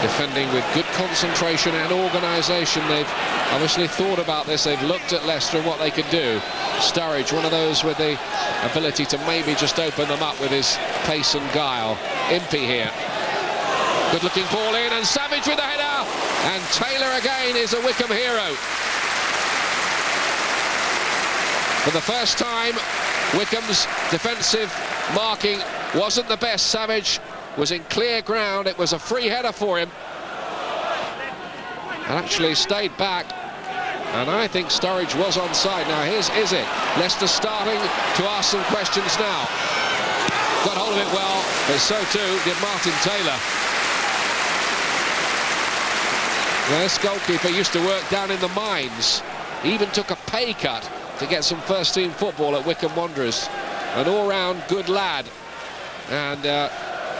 defending with good concentration and organisation. They've obviously thought about this. They've looked at Leicester and what they could do. Sturridge, one of those with the ability to maybe just open them up with his pace and guile. Impey here. Good looking ball in, and Savage with the header. And Taylor again is a Wycombe hero. For the first time, Wycombe's defensive marking wasn't the best. Savage was in clear ground. It was a free header for him. And actually stayed back. And I think Sturridge was onside. Now here's it. Leicester starting to ask some questions now. Got hold of it well, but so too did Martin Taylor. Now, this goalkeeper used to work down in the mines. He even took a pay cut to get some first-team football at Wycombe Wanderers. An all-round good lad. And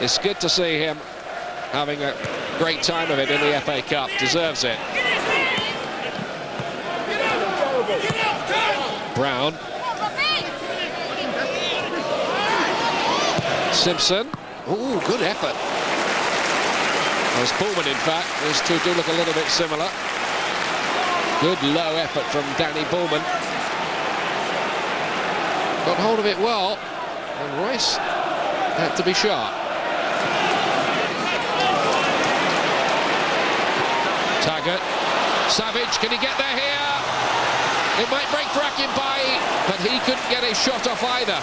it's good to see him having a great time of it in the FA Cup. Deserves it. Brown. Simpson. Ooh, good effort. There's Pullman, in fact. Those two do look a little bit similar. Good low effort from Danny Pullman. Got hold of it well, and Royce had to be sharp. Taggart. Savage, can he get there here? It might break for Akinbaye, but he couldn't get his shot off either.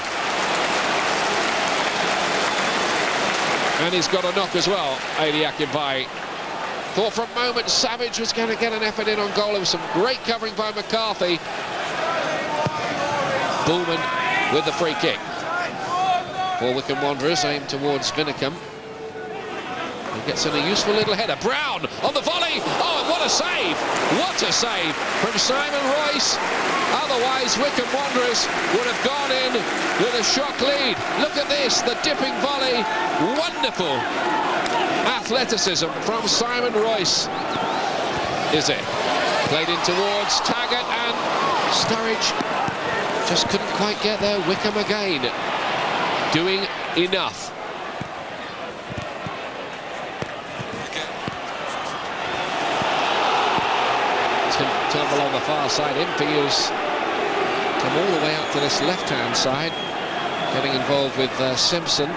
And he's got a knock as well, Adi Akinbaye. Thought for a moment Savage was going to get an effort in on goal. There was some great covering by McCarthy. Bullman with the free kick. For Wycombe Wanderers, aimed towards Wycombe. He gets in a useful little header. Brown on the volley. Oh, what a save! What a save from Simon Royce. Otherwise, Wycombe Wanderers would have gone in with a shock lead. Look at this, the dipping volley. Wonderful athleticism from Simon Royce. Is it? Played in towards Taggart, and Sturridge just couldn't quite get there. Wycombe again doing enough. Tumble on the far side. Impey has come all the way up to this left-hand side, getting involved with Simpson.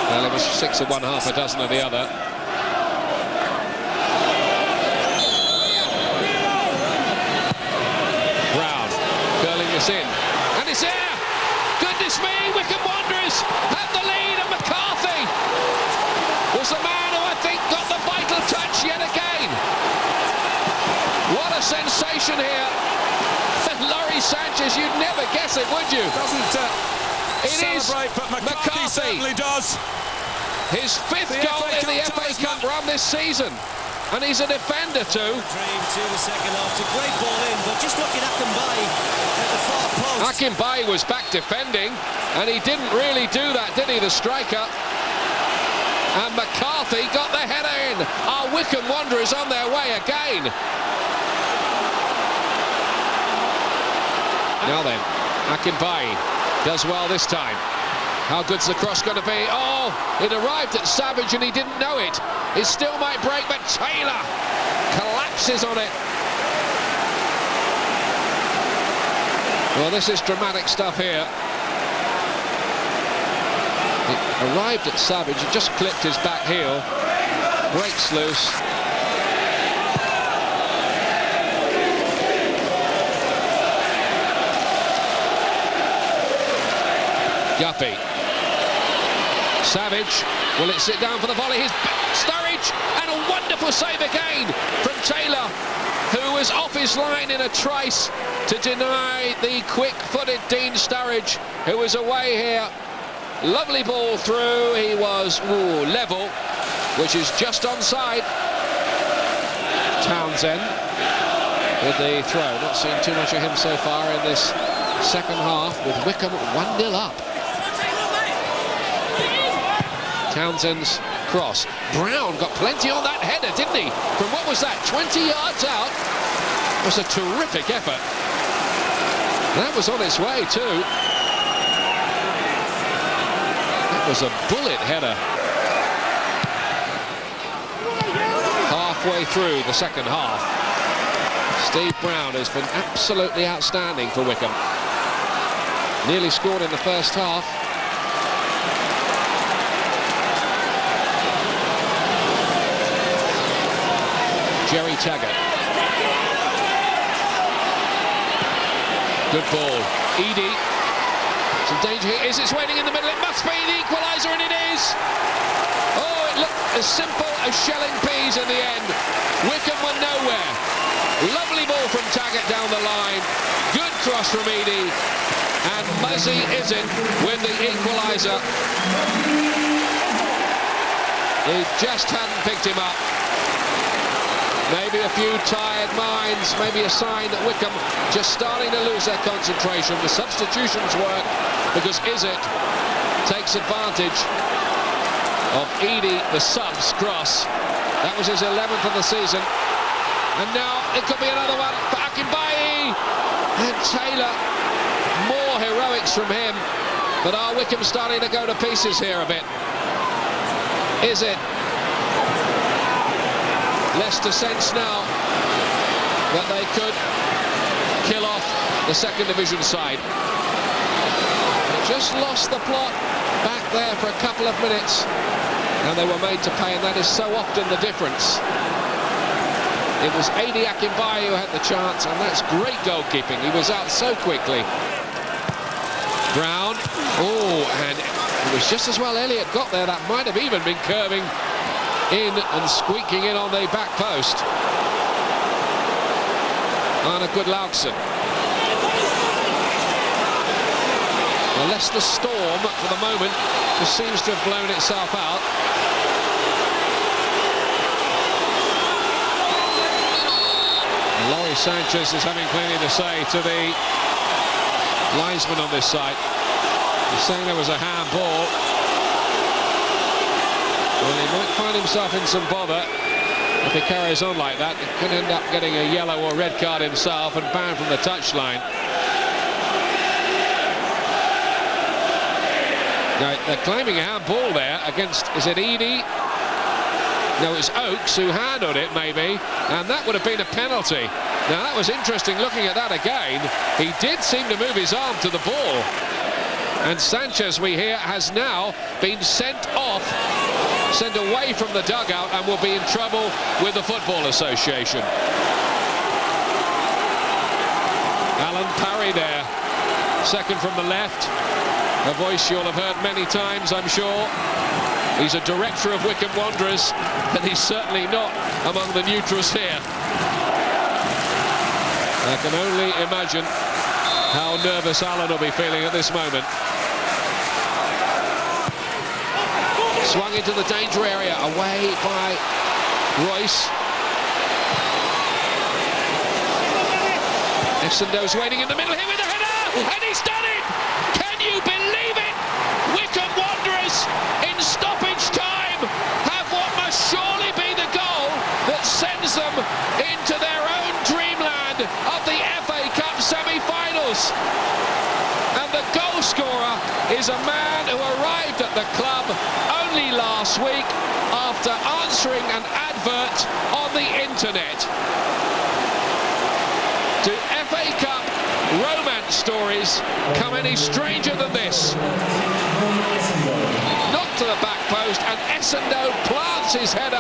Well, it was 6 of one, half a dozen of the other. Brown curling this in, and it's there. Goodness me, Wycombe Wanderers have the lead, and McCarthy was the man who I think got the vital touch yet again. What a sensation here. Laurie Sanchez, you'd never guess it, would you? Doesn't celebrate, but McCarthy certainly does. His fifth goal in the FA Cup run this season. And he's a defender too. Dream to the second half, a great ball in, but just looking at Akinbaye at the far post. Akinbaye was back defending, and he didn't really do that, did he, the striker? And McCarthy got the header in. Our Wycombe Wanderers on their way again. Now then, Akinbaye does well this time. How good's the cross going to be? Oh, it arrived at Savage and he didn't know it. It still might break, but Taylor collapses on it. Well, this is dramatic stuff here. It arrived at Savage, he just clipped his back heel, breaks loose. Guppy. Savage, will it sit down for the volley? Here's Sturridge, and a wonderful save again from Taylor, who was off his line in a trice to deny the quick-footed Dean Sturridge, who was away here. Lovely ball through. He was level, which is just onside. Townsend with the throw. Not seen too much of him so far in this second half, with Wycombe 1-0 up. Townsend's cross. Brown got plenty on that header, didn't he? From what was that, 20 yards out? It was a terrific effort. That was on its way too. That was a bullet header. Halfway through the second half, Steve Brown has been absolutely outstanding for Wycombe. Nearly scored in the first half. Jerry Taggart. Good ball. Edie. Some danger here. Is it's waiting in the middle? It must be the equaliser, and it is. Oh, it looked as simple as shelling peas in the end. Wycombe were nowhere. Lovely ball from Taggart down the line. Good cross from Edie. And Muzzy is it with the equaliser. He just hadn't picked him up. Maybe a few tired minds, maybe a sign that Wycombe just starting to lose their concentration. The substitutions work because Izzet takes advantage of Edie, the sub's cross. That was his 11th of the season. And now it could be another one for Akinbaye. And Taylor, more heroics from him. But are Wycombe starting to go to pieces here a bit? Izzet. Leicester sense now that they could kill off the second division side. They just lost the plot back there for a couple of minutes and they were made to pay, and that is so often the difference. It was Adi Akinbaye who had the chance, and that's great goalkeeping. He was out so quickly. Brown, oh, and it was just as well Elliott got there. That might have even been curving in and squeaking in on the back post. Arne Goodlaugson. The Leicester storm, for the moment, just seems to have blown itself out. Laurie Sanchez is having plenty to say to the linesman on this side. He's saying there was a handball. Well, he might find himself in some bother if he carries on like that. He could end up getting a yellow or red card himself and banned from the touchline. Now, they're claiming a handball there against, is it Edie? No, it's Oakes who handled it, maybe, and that would have been a penalty. Now, that was interesting looking at that again. He did seem to move his arm to the ball. And Sanchez, we hear, has now been sent off, sent away from the dugout, and will be in trouble with the Football Association. Alan Parry there, second from the left. A voice you'll have heard many times, I'm sure. He's a director of Wycombe Wanderers, and he's certainly not among the neutrals here. I can only imagine how nervous Alan will be feeling at this moment. Swung into the danger area, away by Royce. Essendo's waiting in the middle here with the header, and he's done it! Can you believe it? Wycombe Wanderers in stoppage time have what must surely be the goal that sends them into their own dreamland of the FA Cup semi-finals. And the goal scorer is a man who arrived at the club only last week after answering an advert on the internet. Do FA Cup romance stories come any stranger than this? Knocked to the back post, and Essendo plants his header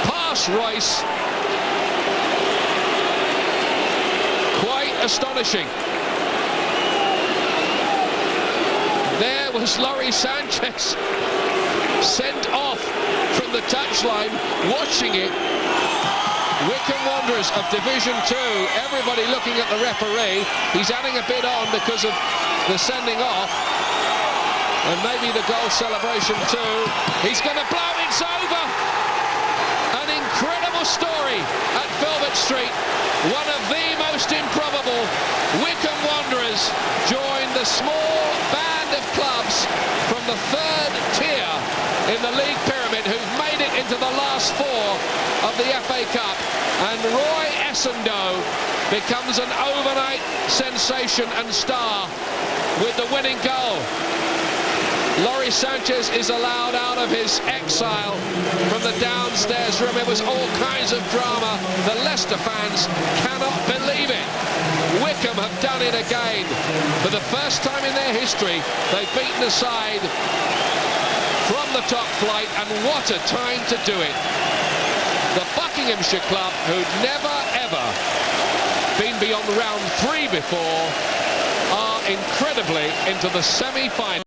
past Royce. Quite astonishing. There was Laurie Sanchez sent off from the touchline, watching it. Wycombe Wanderers of Division 2, everybody looking at the referee. He's adding a bit on because of the sending off. And maybe the goal celebration too. He's going to blow, it's over! An incredible story at Filbert Street. One of the most improbable. Wycombe Wanderers join the small band of clubs from the third tier in the league pyramid who've made it into the last four of the FA Cup, and Roy Essendon becomes an overnight sensation and star with the winning goal. Laurie Sanchez is allowed out of his exile from the downstairs room. It was all kinds of drama. The Leicester fans cannot believe it. Wycombe have done it again. For the first time in their history, they've beaten a side from the top flight, and what a time to do it. The Buckinghamshire club, who'd never ever been beyond round 3 before, are incredibly into the semi-final.